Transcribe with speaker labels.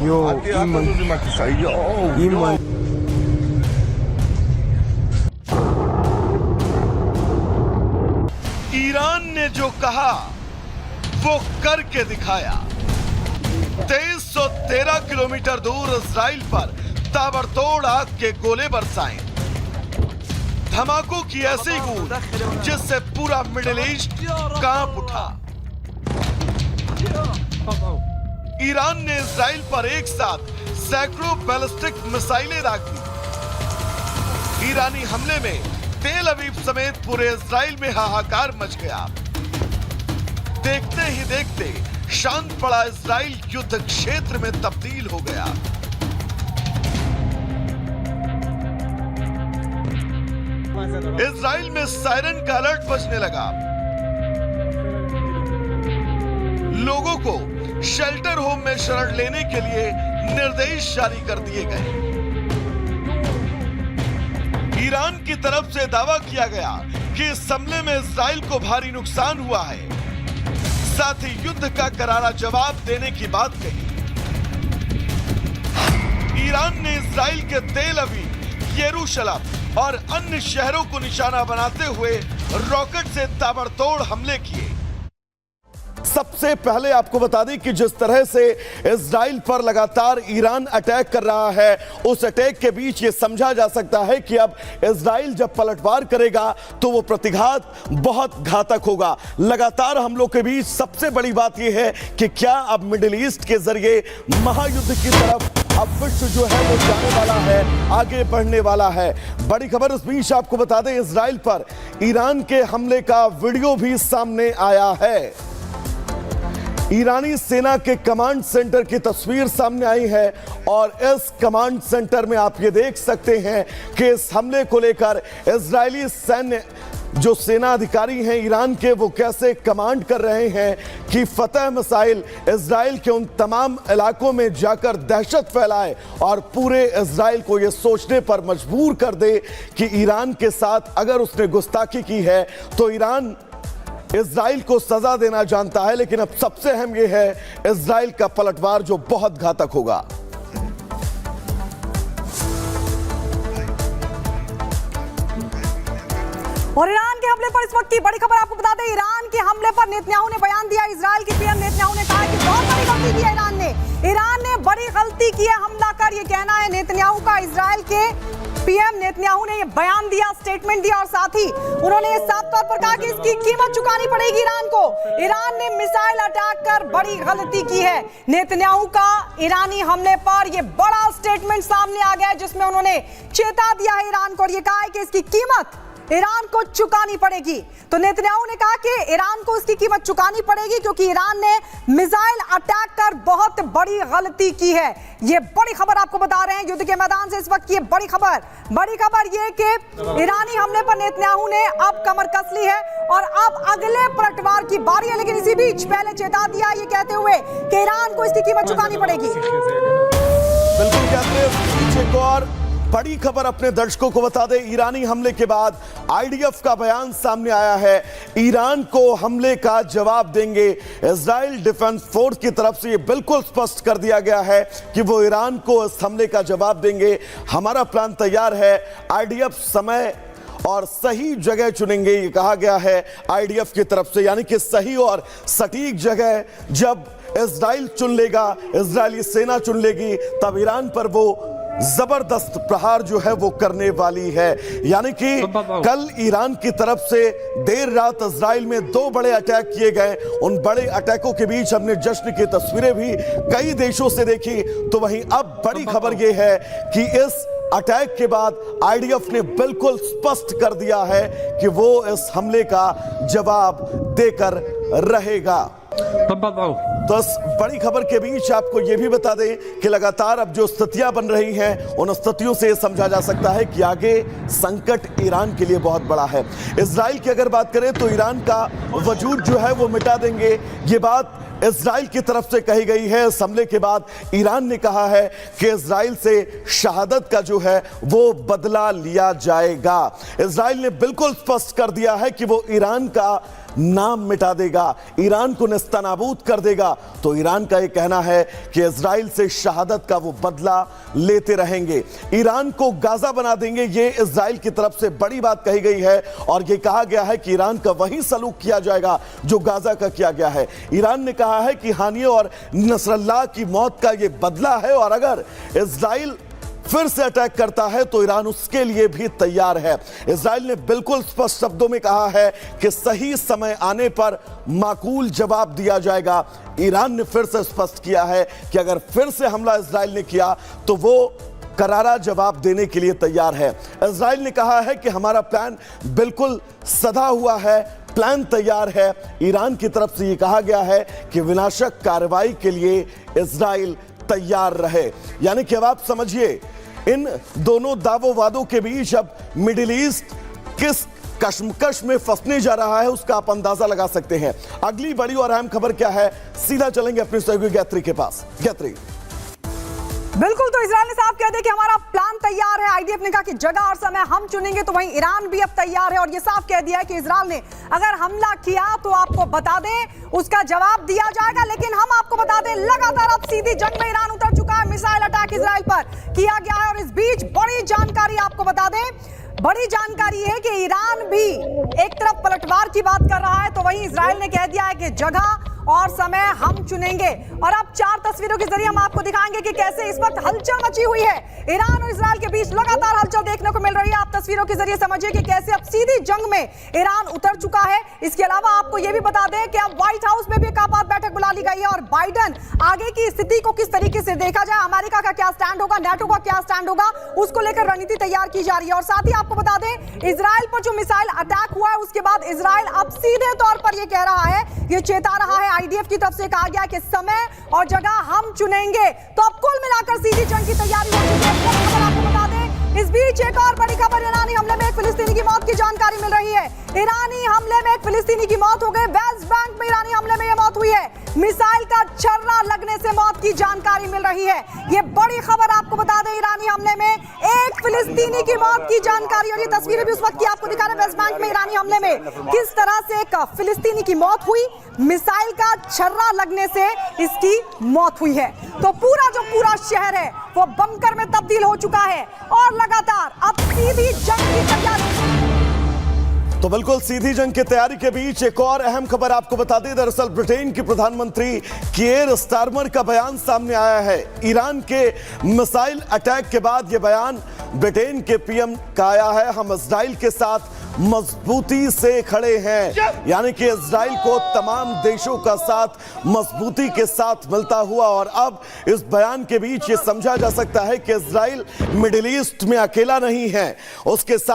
Speaker 1: Yo, Iman.
Speaker 2: Iran ने जो कहा वो करके दिखाया। 2313 किलोमीटर दूर इजराइल पर ताबड़तोड़ आग के गोले बरसाए। धमाकों की ऐसी गूंज जिससे पूरा मिडिल ईस्ट कांप उठा। ईरान ने इजराइल पर एक साथ सैकड़ों बैलिस्टिक मिसाइलें दाग दी। ईरानी हमले में तेल अवीव समेत पूरे इजराइल में हाहाकार मच गया। देखते ही देखते शांत पड़ा इजराइल युद्ध क्षेत्र में तब्दील हो गया। इजराइल में सायरन का अलर्ट बजने लगा। लोगों को शेल्टर होम में शरण लेने के लिए निर्देश जारी कर दिए गए। ईरान की तरफ से दावा किया गया कि इस हमले में इजराइल को भारी नुकसान हुआ है। साथ ही युद्ध का करारा जवाब देने की बात कही। ईरान ने इजराइल के तेल अवीव, यरूशलेम और अन्य शहरों को निशाना बनाते हुए रॉकेट से ताबड़तोड़ हमले किए। सबसे पहले आपको बता दें कि जिस तरह से इजराइल पर लगातार ईरान अटैक कर रहा है, उस अटैक के बीच ये समझा जा सकता है कि अब इजराइल जब पलटवार करेगा तो वो प्रतिघात बहुत घातक होगा। लगातार हमलों के बीच सबसे बड़ी बात यह है कि क्या अब मिडिल ईस्ट के जरिए महायुद्ध की तरफ अब विश्व जो है वो जाने वाला है, आगे बढ़ने वाला है। बड़ी खबर इस बीच आपको बता दें, इजराइल पर ईरान के हमले का वीडियो भी सामने आया है। ईरानी सेना के कमांड सेंटर की तस्वीर सामने आई है और इस कमांड सेंटर में आप ये देख सकते हैं कि इस हमले को लेकर इजरायली सैन्य जो सेना अधिकारी हैं ईरान के, वो कैसे कमांड कर रहे हैं कि फतह मिसाइल इजराइल के उन तमाम इलाकों में जाकर दहशत फैलाए और पूरे इजराइल को ये सोचने पर मजबूर कर दे कि ईरान के साथ अगर उसने गुस्ताखी की है तो ईरान इजराइल को सजा देना जानता है। लेकिन अब सबसे अहम यह है इजराइल का पलटवार जो बहुत घातक होगा।
Speaker 3: और ईरान के हमले पर इस वक्त की बड़ी खबर आपको बता दें, ईरान के हमले पर नेतन्याहू ने बयान दिया। इजराइल के पीएम नेतन्याहू ने कहा कि बहुत बड़ी गलती की है ईरान ने बड़ी गलती की है हमला कर, ये कहना है नेतन्याहू का। इजराइल के पीएम नेतन्याहू ने ये बयान दिया, स्टेटमेंट दिया और साथ ही उन्होंने ये साफ तौर पर कहा कि इसकी कीमत चुकानी पड़ेगी ईरान को। ईरान ने मिसाइल अटैक कर बड़ी गलती की है। नेतन्याहू का ईरानी हमले पर ये बड़ा स्टेटमेंट सामने आ गया है जिसमें उन्होंने चेता दिया है ईरान को और ये कहा है कि इसकी कीमत ईरान को चुकानी पड़ेगी। तो नेतन्याहू ने कहा कि ईरान को इसकी कीमत चुकानी पड़ेगी क्योंकि ईरान ने मिसाइल अटैक कर बहुत बड़ी गलती की है। ये बड़ी खबर आपको बता रहे हैं युद्ध के मैदान से इस वक्त की बड़ी खबर ये कि ईरानी हमले पर नेतन्याहू ने अब कमर कस ली है और अब अगले पलटवार की बारी है। लेकिन इसी बीच पहले चेता दिया ये कहते हुए कि ईरान को इसकी कीमत चुकानी पड़ेगी।
Speaker 2: बिल्कुल कहते हैं। एक और बड़ी खबर अपने दर्शकों को बता दें, ईरानी हमले के बाद आईडीएफ का बयान सामने आया है। ईरान को हमले का जवाब देंगे। इजराइल डिफेंस फोर्स की तरफ से ये बिल्कुल स्पष्ट कर दिया गया है कि वो ईरान को इस हमले का जवाब देंगे। हमारा प्लान तैयार है, आईडीएफ समय और सही जगह चुनेंगे, ये कहा गया है आईडीएफ की तरफ से। यानी कि सही और सटीक जगह जब इजराइल चुन लेगा, इजरायली सेना चुन लेगी, तब ईरान पर वो जबरदस्त प्रहार जो है वो करने वाली है। यानी कि कल ईरान की तरफ से देर रात इजराइल में 2 बड़े अटैक किए गए। उन बड़े अटैकों के बीच हमने जश्न की तस्वीरें भी कई देशों से देखी। तो वहीं अब बड़ी खबर यह है कि इस अटैक के बाद आईडीएफ ने बिल्कुल स्पष्ट कर दिया है कि वो इस हमले का जवाब देकर रहेगा। तो इस बड़ी खबर के बीच आपको यह भी बता दें कि लगातार अब जो स्थितियां बन रही हैं, उन स्थितियों से समझा जा सकता है कि आगे संकट ईरान के लिए बहुत बड़ा है। इजराइल की अगर बात करें तो ईरान का वजूद जो है वो मिटा देंगे, ये बात इजराइल की तरफ से कही गई है। इस हमले के बाद ईरान ने कहा है कि इजराइल से शहादत का जो है वो बदला लिया जाएगा। इजराइल ने बिल्कुल स्पष्ट कर दिया है कि वो ईरान का नाम मिटा देगा, ईरान को नेस्तनाबूद कर देगा। तो ईरान का यह कहना है कि इजराइल से शहादत का वो बदला लेते रहेंगे, ईरान को गाजा बना देंगे। ये इजराइल की तरफ से बड़ी बात कही गई है और ये कहा गया है कि ईरान का वही सलूक किया जाएगा जो गाजा का किया गया है। ईरान ने कहा है कि हानिया और नसरल्लाह की मौत का ये बदला है और अगर इजराइल फिर से अटैक करता है तो ईरान उसके लिए भी तैयार है। इजराइल ने बिल्कुल स्पष्ट शब्दों में कहा है कि सही समय आने पर माकूल जवाब दिया जाएगा। ईरान ने फिर से स्पष्ट किया है कि अगर फिर से हमला इजराइल ने किया तो वो करारा जवाब देने के लिए तैयार है। इजराइल ने कहा है कि हमारा प्लान बिल्कुल सधा हुआ है, प्लान तैयार है। ईरान की तरफ से यह कहा गया है कि विनाशक कार्रवाई के लिए इजराइल तैयार रहे। यानी कि अब आप समझिए इन दोनों दावों वादों के बीच अब मिडिल ईस्ट किस कश्मकश में फंसने जा रहा है उसका आप अंदाजा लगा सकते हैं। अगली बड़ी और अहम खबर क्या है, सीधा चलेंगे अपने सहयोगी गायत्री के पास। गायत्री।
Speaker 3: बिल्कुल, तो इजराइल ने साफ कह दिया कि हमारा प्लान तैयार है। आईडीएफ ने कहा कि जगह और समय हम चुनेंगे, तो वहीं ईरान भी अब तैयार है और ये साफ कह दिया है कि इजराइल ने अगर हमला किया तो आपको बता दें, उसका जवाब दिया जाएगा। लेकिन हम आपको बता दें, लगातार अब सीधी जंग में ईरान उतर चुका है। मिसाइल अटैक इजराइल पर किया गया है और इस बीच बड़ी जानकारी आपको बता दें, बड़ी जानकारी है कि ईरान भी एक तरफ पलटवार की बात कर रहा है तो वहीं इजराइल ने कह दिया है कि जगह और समय हम चुनेंगे। और अब 4 तस्वीरों के जरिए हम आपको दिखाएंगे कि कैसे इस वक्त हलचल मची हुई है। ईरान और इजराइल के बीच लगातार हलचल देखने को मिल रही है। आप तस्वीरों के जरिए समझिए कि कैसे अब सीधी जंग में ईरान उतर चुका है। इसके अलावा आपको यह भी बता दें कि अब व्हाइट हाउस में भी एक आपात बैठक बुला ली गई है और बाइडेन आगे की स्थिति को किस तरीके से देखा जाए, अमेरिका का क्या स्टैंड होगा, नाटो का क्या स्टैंड होगा, उसको लेकर रणनीति तैयार की जा रही है। और साथ ही आपको बता दें, इजराइल पर जो मिसाइल अटैक हुआ है उसके बाद इजराइल अब सीधे तौर पर यह कह रहा है, यह चेता रहा है, आईडीएफ की तरफ से कहा गया कि समय और जगह हम चुनेंगे। तो अब कुल मिलाकर सीधी जंग की तैयारी हो चुकी है। खबर आपको बता दें, इस बीच एक और बड़ी खबर, ईरानी हमले में एक फिलिस्तीनी की मौत की जानकारी मिल रही है। ईरानी हमले में एक फिलिस्तीनी की मौत हो गई। वेस्ट बैंक में ईरानी हमले में यह मौत हुई है। मिसाइल का छर्रा लगने से मौत की जानकारी मिल रही है। यह बड़ी खबर आपको बता दें, ईरानी हमले में एक फिलिस्तीनी की मौत की जानकारी। और ये तस्वीरें भी उस वक्त की आपको दिखा रहे हैं, वेस्ट बैंक में ईरानी हमले में किस तरह से एक फिलिस्तीनी की मौत हुई, मिसाइल का छर्रा लगने से इसकी मौत हुई है। तो पूरा शहर है वो बंकर में तब्दील हो चुका है और लगातार अब सीधी जंग की तैयारी।
Speaker 2: तो बिल्कुल सीधी जंग की तैयारी के बीच एक और अहम खबर आपको बता दें। दरअसल ब्रिटेन की प्रधानमंत्री कियर स्टारमर का बयान सामने आया है। ईरान के मिसाइल अटैक के बाद यह बयान ब्रिटेन के पीएम का आया है। हम इजराइल के साथ मजबूती से खड़े हैं, यानी कि इजराइल को तमाम देशों का साथ मजबूती के साथ मिलता हुआ। और अब इस बयान के बीच ये समझा जा सकता है कि इजराइल मिडिल ईस्ट में अकेला नहीं है, उसके साथ